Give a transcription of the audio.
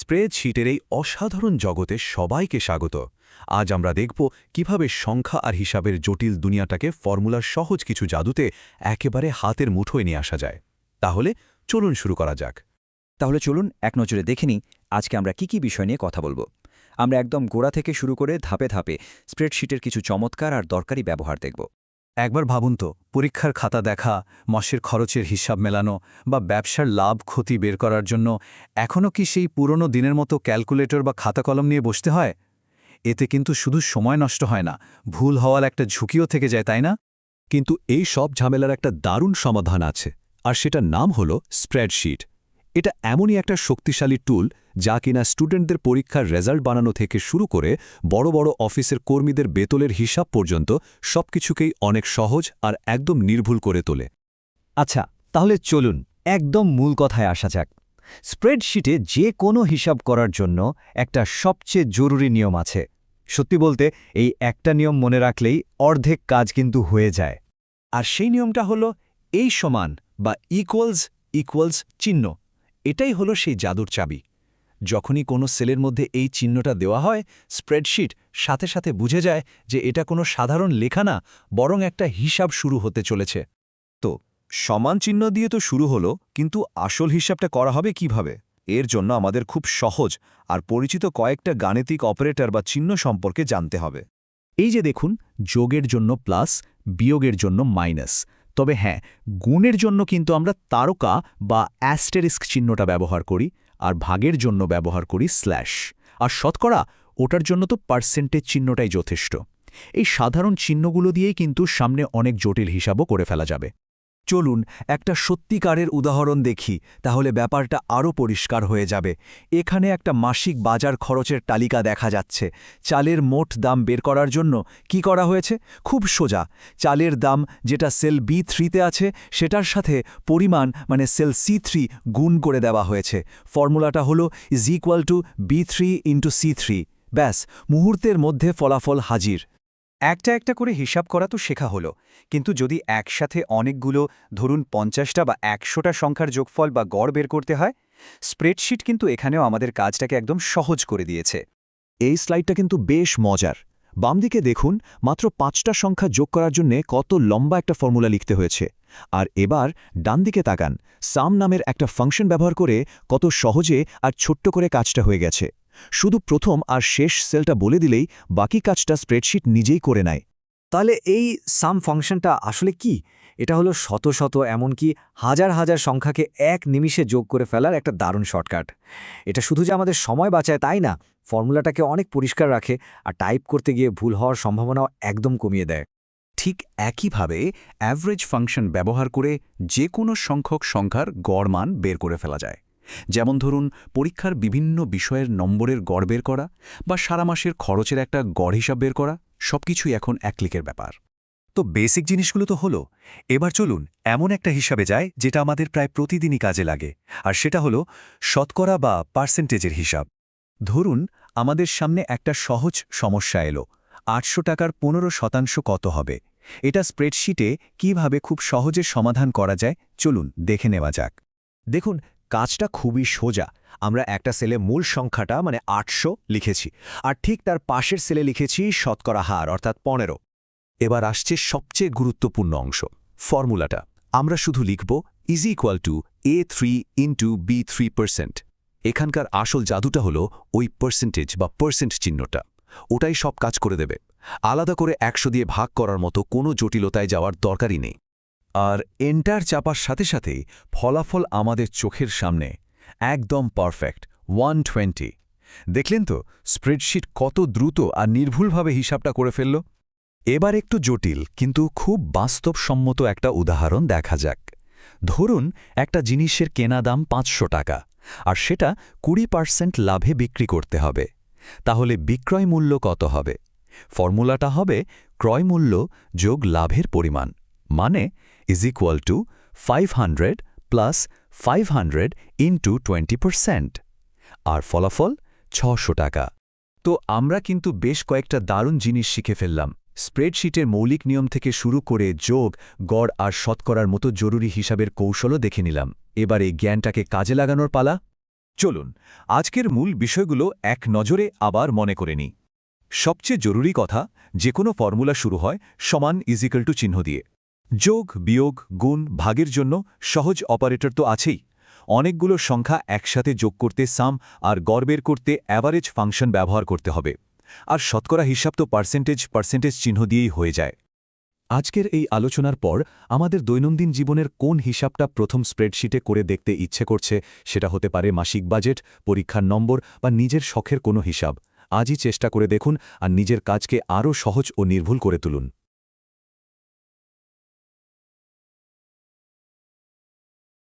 স্প্রেডশিটের এই অসাধারণ জগতে সবাইকে স্বাগত। আজ আমরা দেখব কিভাবে সংখ্যা আর হিসাবের জটিল দুনিয়াটাকে ফর্মুলার সহজ কিছু জাদুতে একেবারে হাতের মুঠোয় নিয়ে আসা যায়। তাহলে চলুন শুরু করা যাক। তাহলে চলুন এক নজরে দেখে নিই আজকে আমরা কি কি বিষয় নিয়ে কথা বলবো। আমরা একদম গোড়া থেকে শুরু করে ধাপে ধাপে স্প্রেডশিটের কিছু চমৎকার আর দরকারি ব্যবহার দেখব। একবার ভাবুন তো, পরীক্ষার খাতা দেখা, মাসের খরচের হিসাব মেলানো বা ব্যবসার লাভ ক্ষতি বের করার জন্য এখনও কি সেই পুরনো দিনের মতো ক্যালকুলেটর বা খাতা কলম নিয়ে বসতে হয়? এতে কিন্তু শুধু সময় নষ্ট হয় না, ভুল হওয়ার একটা ঝুঁকিও থেকে যায়, তাই না? কিন্তু এই সব ঝামেলার একটা দারুণ সমাধান আছে, আর সেটার নাম হলো স্প্রেডশিট। এটা এমনই একটা শক্তিশালী টুল যা কিনা স্টুডেন্টদের পরীক্ষার রেজাল্ট বানানো থেকে শুরু করে বড় বড় অফিসের কর্মীদের বেতনের হিসাব পর্যন্ত সবকিছুকেই অনেক সহজ আর একদম নির্ভুল করে তোলে। আচ্ছা, তাহলে চলুন একদম মূল কথায় আসা যাক। স্প্রেডশিটে যে কোনো হিসাব করার জন্য একটা সবচেয়ে জরুরি নিয়ম আছে। সত্যি বলতে এই একটা নিয়ম মনে রাখলেই অর্ধেক কাজ কিন্তু হয়ে যায়। আর সেই নিয়মটা হলো এই সমান বা ইকুয়ালস চিহ্ন। এটাই হলো সেই জাদুর চাবি। যখনই কোনো সেলের মধ্যে এই চিহ্নটা দেওয়া হয়, স্প্রেডশিট সাথে সাথে বুঝে যায় যে এটা কোনো সাধারণ লেখা না, বরং একটা হিসাব শুরু হতে চলেছে। তো সমান চিহ্ন দিয়ে তো শুরু হলো, কিন্তু আসল হিসাবটা করা হবে কিভাবে? এর জন্য আমাদের খুব সহজ আর পরিচিত কয়েকটা গাণিতিক অপারেটর বা চিহ্ন সম্পর্কে জানতে হবে। এই যে দেখুন, যোগের জন্য প্লাস, বিয়োগের জন্য মাইনাস। তবে হ্যাঁ, গুণের জন্য কিন্তু আমরা তারকা বা অ্যাস্টেরিস্ক চিহ্নটা ব্যবহার করি, আর ভাগের জন্য ব্যবহার করি স্ল্যাশ। আর শতকরা, ওটার জন্য তো পার্সেন্টেজ চিহ্নটাই যথেষ্ট। এই সাধারণ চিহ্নগুলো দিয়েই কিন্তু সামনে অনেক জটিল হিসাবও করে ফেলা যাবে। চলুন একটা সত্যিকারের উদাহরণ দেখি, তাহলে ব্যাপারটা আরও পরিষ্কার হয়ে যাবে। এখানে একটা মাসিক বাজার খরচের তালিকা দেখা যাচ্ছে। চালের মোট দাম বের করার জন্য কি করা হয়েছে? খুব সোজা, চালের দাম যেটা সেল B3-তে আছে সেটার সাথে পরিমাণ মানে সেল C3 গুণ করে দেওয়া হয়েছে। ফর্মুলাটা হলো B3 × C3। ব্যাস, মুহূর্তের মধ্যে ফলাফল হাজির। একটা একটা করে হিসাব করা তো শেখা হলো, কিন্তু যদি একসাথে অনেকগুলো, ধরুন 50টা বা 100টা সংখ্যার যোগফল বা গড় বের করতে হয়, স্প্রেডশিট কিন্তু এখানেও আমাদের কাজটাকে একদম সহজ করে দিয়েছে। এই স্লাইডটা কিন্তু বেশ মজার। বাম দিকে দেখুন, মাত্র 5টা সংখ্যা যোগ করার জন্য কত লম্বা একটা ফর্মুলা লিখতে হয়েছে। আর এবার ডান দিকে তাকান, সাম নামের একটা ফাংশন ব্যবহার করে কত সহজে আর ছোট্ট করে কাজটা হয়ে গেছে। শুধু প্রথম আর শেষ সেলটা বলে দিলেই বাকি কাজটা স্প্রেডশিট নিজেই করে নেয়। তাহলে এই সাম ফাংশনটা আসলে কি? এটা হলো শত শত, এমনকি হাজার হাজার সংখ্যাকে এক নিমিষে যোগ করে ফেলার একটা দারুণ শর্টকাট। এটা শুধু যে আমাদের সময় বাঁচায় তাই না, ফর্মুলাটাকে অনেক পরিষ্কার রাখে আর টাইপ করতে গিয়ে ভুল হওয়ার সম্ভাবনাও একদম কমিয়ে দেয়। ঠিক একইভাবে অ্যাভারেজ ফাংশন ব্যবহার করে যে কোনো সংখ্যক সংখ্যার গড় মান বের করে ফেলা যায়। যেমন ধরুন, পরীক্ষার বিভিন্ন বিষয়ের নম্বরের গড় বের করা বা সারা মাসের খরচের একটা গড় হিসাব বের করা, সবকিছুই এখন এক ক্লিকের ব্যাপার। তো বেসিক জিনিসগুলো তো হলো। এবার চলুন এমন একটা হিসাবে যায় যেটা আমাদের প্রায় প্রতিদিনই কাজে লাগে, আর সেটা হলো শতকরা বা পার্সেন্টেজের হিসাব। ধরুন আমাদের সামনে একটা সহজ সমস্যা এলো, 800 টাকার 15% কত হবে? এটা স্প্রেডশিটে কিভাবে খুব সহজে সমাধান করা যায়, চলুন দেখে নেওয়া যাক। দেখুন, কাজটা খুবই সোজা। আমরা একটা সেলে মূল সংখ্যাটা মানে 800 লিখেছি, আর ঠিক তার পাশের সেলে লিখেছি শতকরা হার অর্থাৎ 15। এবার আসছে সবচেয়ে গুরুত্বপূর্ণ অংশ, ফর্মুলাটা। আমরা শুধু লিখব A3 × B3%। এখানকার আসল জাদুটা হলো ওই পার্সেন্টেজ বা পার্সেন্ট চিহ্নটা। ওটাই সব কাজ করে দেবে। আলাদা করে 100 দিয়ে ভাগ করার মতো কোনো জটিলতায় যাওয়ার দরকারই নেই। আর এন্টার চাপার সাথে সাথেই ফলাফল আমাদের চোখের সামনে, একদম পারফেক্ট 120। দেখলেন তো স্প্রেডশিট কত দ্রুত আর নির্ভুলভাবে হিসাবটা করে ফেলল? এবার একটু জটিল কিন্তু খুব বাস্তবসম্মত একটা উদাহরণ দেখা যাক। ধরুন একটা জিনিসের কেনা দাম 500 টাকা, আর সেটা 20% লাভে বিক্রি করতে হবে। তাহলে বিক্রয় মূল্য কত হবে? ফর্মুলাটা হবে ক্রয় মূল্য যোগ লাভের পরিমাণ, মানে = 500 + 500 × 20%। আর ফলাফল 600 টাকা। তো আমরা কিন্তু বেশ কয়েকটা দারুণ জিনিস শিখে ফেললাম। স্প্রেডশিটের মৌলিক নিয়ম থেকে শুরু করে যোগ, গড় আর শতকরার মতো জরুরি হিসাবের কৌশলও দেখে নিলাম। এবার এই জ্ঞানটাকে কাজে লাগানোর পালা। চলুন আজকের মূল বিষয়গুলো এক নজরে আবার মনে করে নিই। সবচেয়ে জরুরি কথা, যে কোনো ফর্মুলা শুরু হয় সমান ইজিক্যাল টু চিহ্ন দিয়ে। যোগ, বিয়োগ, গুণ, ভাগের জন্য সহজ অপারেটর তো আছেই। অনেকগুলো সংখ্যা একসাথে যোগ করতে সাম আর গড় বের করতে অ্যাভারেজ ফাংশন ব্যবহার করতে হবে। আর শতকরা হিসাব তো পার্সেন্টেজ চিহ্ন দিয়েই হয়ে যায়। আজকের এই আলোচনার পর আমাদের দৈনন্দিন জীবনের কোন হিসাবটা প্রথম স্প্রেডশিটে করে দেখতে ইচ্ছে করছে, সেটা হতে পারে মাসিক বাজেট, পরীক্ষার নম্বর বা নিজের শখের কোনো হিসাব। আজই চেষ্টা করে দেখুন আর নিজের কাজকে আরও সহজ ও নির্ভুল করে তুলুন।